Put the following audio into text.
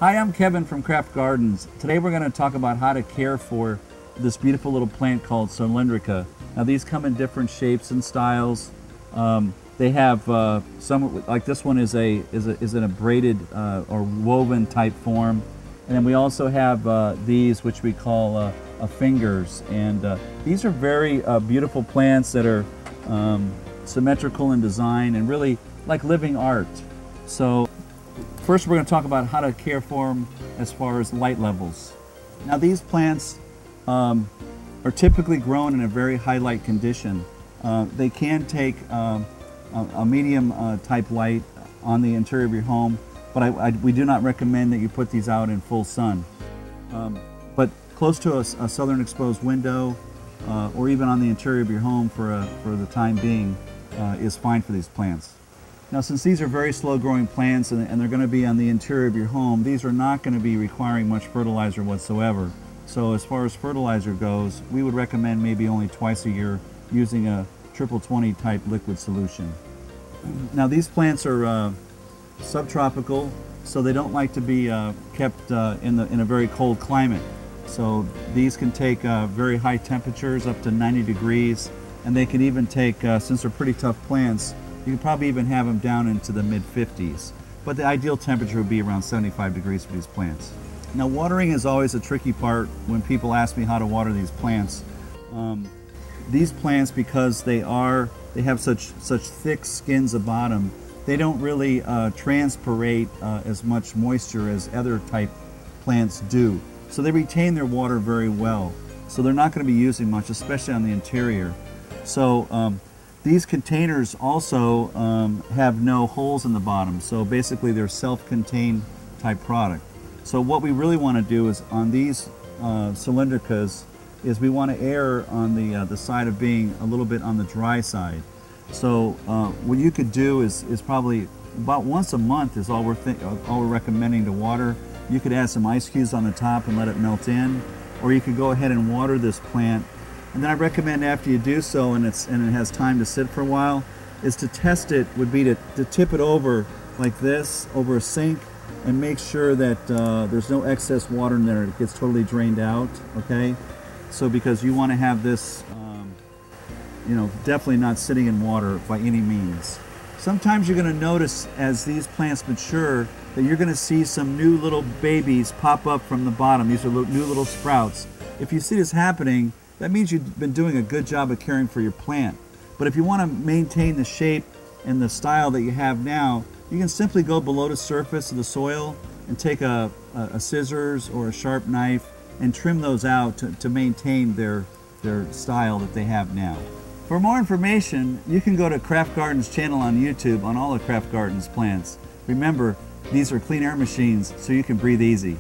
Hi, I'm Kevin from Craft Gardens. Today we're going to talk about how to care for this beautiful little plant called Cylindrica. Now these come in different shapes and styles. They have some, like this one is in a braided or woven type form. And then we also have these which we call fingers. And these are very beautiful plants that are symmetrical in design and really like living art. So first we're going to talk about how to care for them as far as light levels. Now these plants are typically grown in a very high light condition. They can take a medium type light on the interior of your home, but we do not recommend that you put these out in full sun. But close to a southern exposed window or even on the interior of your home for the time being is fine for these plants. Now since these are very slow growing plants and they're going to be on the interior of your home, these are not going to be requiring much fertilizer whatsoever. So as far as fertilizer goes, we would recommend maybe only twice a year using a 20/20 type liquid solution. Now these plants are subtropical, so they don't like to be kept in a very cold climate. So these can take very high temperatures up to 90 degrees, and they can even take, since they're pretty tough plants, you can probably even have them down into the mid-50s. But the ideal temperature would be around 75 degrees for these plants. Now watering is always a tricky part when people ask me how to water these plants. These plants, because they have such thick skins at bottom, they don't really transpirate as much moisture as other type plants do. So they retain their water very well. So they're not going to be using much, especially on the interior. So these containers also have no holes in the bottom. So basically they're self-contained type product. So what we really want to do is on these Cylindricas is we want to err on the side of being a little bit on the dry side. So what you could do is probably about once a month is all we're recommending to water. You could add some ice cubes on the top and let it melt in, or you could go ahead and water this plant. And then I recommend after you do so and it has time to sit for a while, is to test it would be to tip it over like this over a sink and make sure that there's no excess water in there. It gets totally drained out, okay? So because you want to have this, definitely not sitting in water by any means. Sometimes you're going to notice as these plants mature that you're going to see some new little babies pop up from the bottom. These are new little sprouts. If you see this happening, that means you've been doing a good job of caring for your plant. But if you want to maintain the shape and the style that you have now, you can simply go below the surface of the soil and take a scissors or a sharp knife and trim those out to maintain their style that they have now. For more information, you can go to Craft Gardens channel on YouTube on all of Craft Gardens plants. Remember, these are clean air machines, so you can breathe easy.